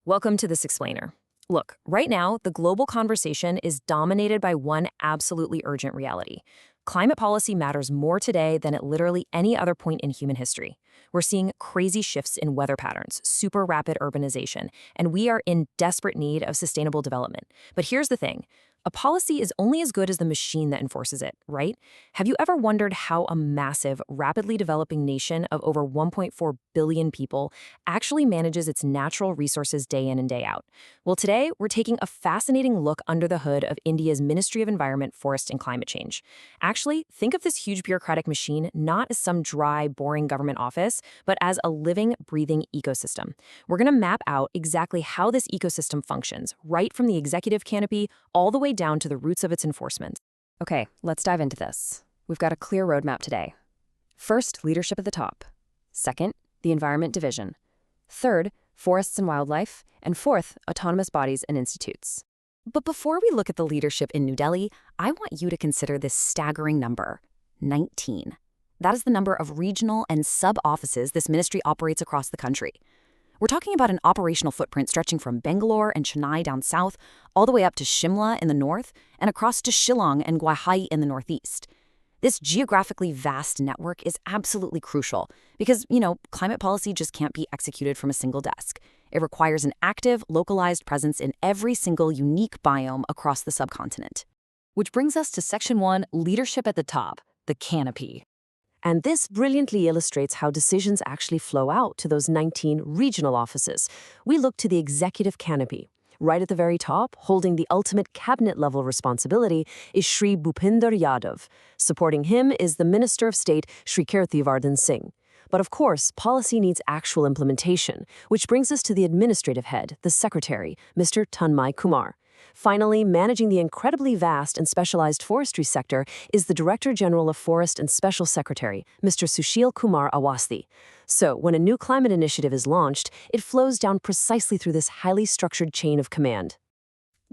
Welcome to This Explainer. Look, right now, the global conversation is dominated by one absolutely urgent reality. Climate policy matters more today than at literally any other point in human history. We're seeing crazy shifts in weather patterns, super rapid urbanization, and we are in desperate need of sustainable development. But here's the thing. A policy is only as good as the machine that enforces it, right? Have you ever wondered how a massive, rapidly developing nation of over 1.4 billion people actually manages its natural resources day in and day out? Well, today, we're taking a fascinating look under the hood of India's Ministry of Environment, Forest and Climate Change. Actually, think of this huge bureaucratic machine not as some dry, boring government office, but as a living, breathing ecosystem. We're going to map out exactly how this ecosystem functions, right from the executive canopy all the way down to the roots of its enforcement. Okay, let's dive into this. We've got a clear roadmap today. First, leadership at the top. Second, the Environment Division. Third, forests and wildlife. And fourth, autonomous bodies and institutes. But before we look at the leadership in New Delhi, I want you to consider this staggering number, 19. That is the number of regional and sub-offices this ministry operates across the country. We're talking about an operational footprint stretching from Bangalore and Chennai down south, all the way up to Shimla in the north, and across to Shillong and Guwahati in the northeast. This geographically vast network is absolutely crucial because, climate policy just can't be executed from a single desk. It requires an active, localized presence in every single unique biome across the subcontinent. Which brings us to Section 1, Leadership at the Top, the canopy. And this brilliantly illustrates how decisions actually flow out to those 19 regional offices. We look to the executive canopy. Right at the very top, holding the ultimate cabinet-level responsibility, is Shri Bhupender Yadav. Supporting him is the Minister of State, Shri Kirti Vardhan Singh. But of course, policy needs actual implementation, which brings us to the administrative head, the Secretary, Mr. Tanmay Kumar. Finally, managing the incredibly vast and specialized forestry sector is the Director General of Forest and Special Secretary, Mr. Sushil Kumar Awasthi. So, when a new climate initiative is launched, it flows down precisely through this highly structured chain of command.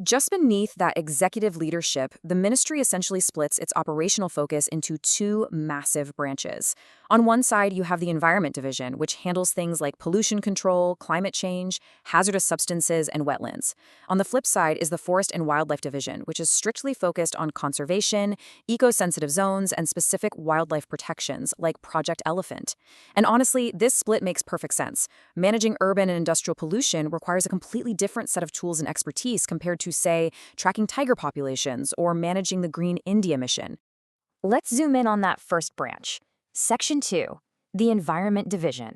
Just beneath that executive leadership, the ministry essentially splits its operational focus into two massive branches. On one side, you have the Environment Division, which handles things like pollution control, climate change, hazardous substances, and wetlands. On the flip side is the Forest and Wildlife Division, which is strictly focused on conservation, eco-sensitive zones, and specific wildlife protections, like Project Elephant. And honestly, this split makes perfect sense. Managing urban and industrial pollution requires a completely different set of tools and expertise compared to, say, tracking tiger populations or managing the Green India mission. Let's zoom in on that first branch. Section 2, the Environment Division.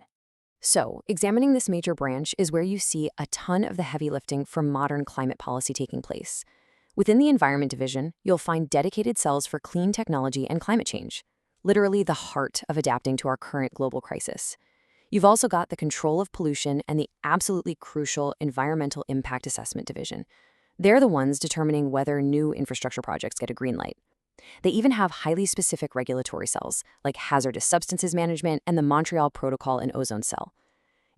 So, examining this major branch is where you see a ton of the heavy lifting for modern climate policy taking place. Within the Environment Division, you'll find dedicated cells for clean technology and climate change, literally the heart of adapting to our current global crisis. You've also got the Control of Pollution and the absolutely crucial Environmental Impact Assessment Division. They're the ones determining whether new infrastructure projects get a green light. They even have highly specific regulatory cells, like hazardous substances management and the Montreal Protocol and ozone cell.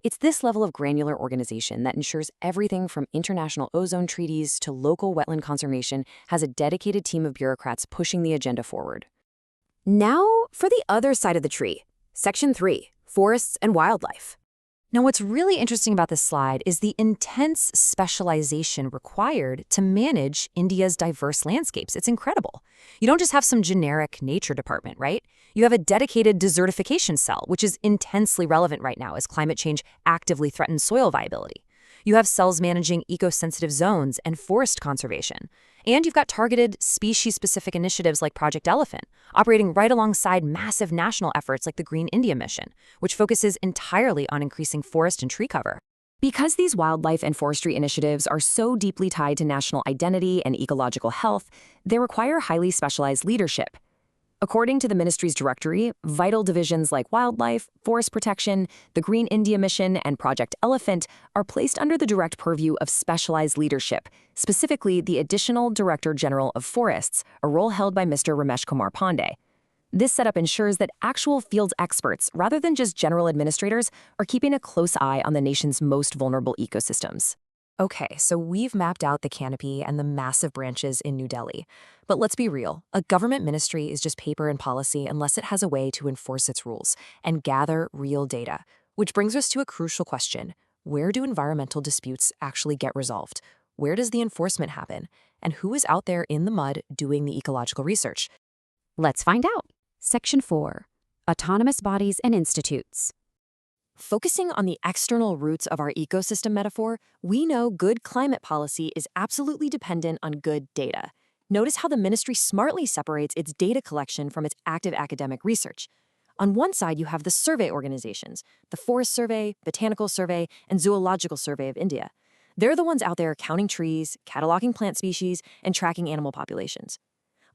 It's this level of granular organization that ensures everything from international ozone treaties to local wetland conservation has a dedicated team of bureaucrats pushing the agenda forward. Now for the other side of the tree, Section 3, Forests and Wildlife. Now, what's really interesting about this slide is the intense specialization required to manage India's diverse landscapes. It's incredible. You don't just have some generic nature department, right? You have a dedicated desertification cell, which is intensely relevant right now as climate change actively threatens soil viability. You have cells managing eco-sensitive zones and forest conservation. And you've got targeted species-specific initiatives like Project Elephant, operating right alongside massive national efforts like the Green India mission, which focuses entirely on increasing forest and tree cover. Because these wildlife and forestry initiatives are so deeply tied to national identity and ecological health, they require highly specialized leadership. According to the ministry's directory, vital divisions like wildlife, forest protection, the Green India mission, and Project Elephant are placed under the direct purview of specialized leadership, specifically the Additional Director General of Forests, a role held by Mr. Ramesh Kumar Pandey. This setup ensures that actual field experts, rather than just general administrators, are keeping a close eye on the nation's most vulnerable ecosystems. Okay, so we've mapped out the canopy and the massive branches in New Delhi. But let's be real, a government ministry is just paper and policy unless it has a way to enforce its rules and gather real data. Which brings us to a crucial question. Where do environmental disputes actually get resolved? Where does the enforcement happen? And who is out there in the mud doing the ecological research? Let's find out. Section 4. Autonomous Bodies and Institutes. Focusing on the external roots of our ecosystem metaphor, we know good climate policy is absolutely dependent on good data. Notice how the ministry smartly separates its data collection from its active academic research. On one side, you have the survey organizations, the Forest Survey, Botanical Survey, and Zoological Survey of India. They're the ones out there counting trees, cataloging plant species, and tracking animal populations.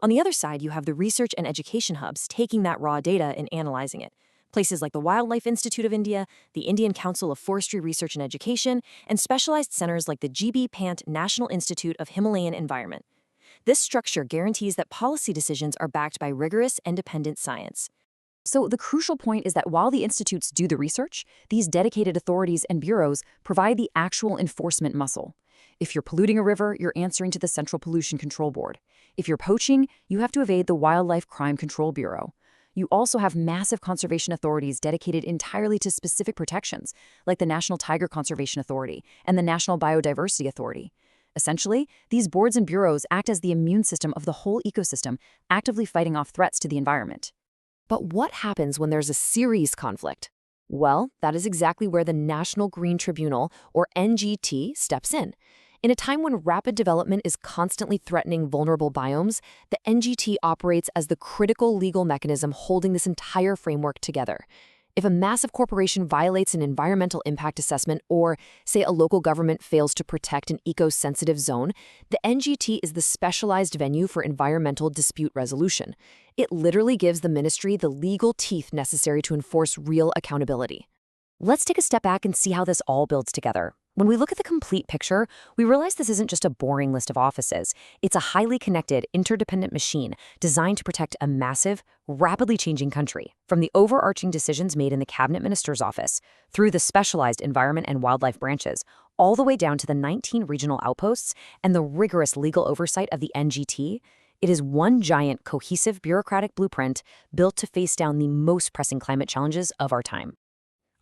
On the other side, you have the research and education hubs taking that raw data and analyzing it. Places like the Wildlife Institute of India, the Indian Council of Forestry Research and Education, and specialized centers like the GB Pant National Institute of Himalayan Environment. This structure guarantees that policy decisions are backed by rigorous, independent science. So the crucial point is that while the institutes do the research, these dedicated authorities and bureaus provide the actual enforcement muscle. If you're polluting a river, you're answering to the Central Pollution Control Board. If you're poaching, you have to evade the Wildlife Crime Control Bureau. You also have massive conservation authorities dedicated entirely to specific protections, like the National Tiger Conservation Authority and the National Biodiversity Authority. Essentially, these boards and bureaus act as the immune system of the whole ecosystem, actively fighting off threats to the environment. But what happens when there's a serious conflict? Well, that is exactly where the National Green Tribunal, or NGT, steps in. In a time when rapid development is constantly threatening vulnerable biomes, the NGT operates as the critical legal mechanism holding this entire framework together. If a massive corporation violates an environmental impact assessment or, say, a local government fails to protect an eco-sensitive zone, the NGT is the specialized venue for environmental dispute resolution. It literally gives the ministry the legal teeth necessary to enforce real accountability. Let's take a step back and see how this all builds together. When we look at the complete picture, we realize this isn't just a boring list of offices. It's a highly connected, interdependent machine designed to protect a massive, rapidly changing country, from the overarching decisions made in the cabinet minister's office, through the specialized environment and wildlife branches, all the way down to the 19 regional outposts and the rigorous legal oversight of the NGT. It is one giant, cohesive bureaucratic blueprint built to face down the most pressing climate challenges of our time.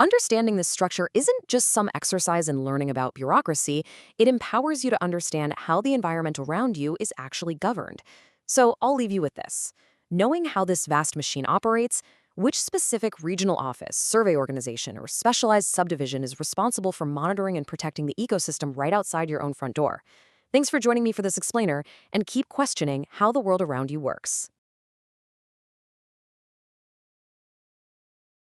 Understanding this structure isn't just some exercise in learning about bureaucracy, it empowers you to understand how the environment around you is actually governed. So I'll leave you with this. Knowing how this vast machine operates, which specific regional office, survey organization, or specialized subdivision is responsible for monitoring and protecting the ecosystem right outside your own front door. Thanks for joining me for this explainer, and keep questioning how the world around you works.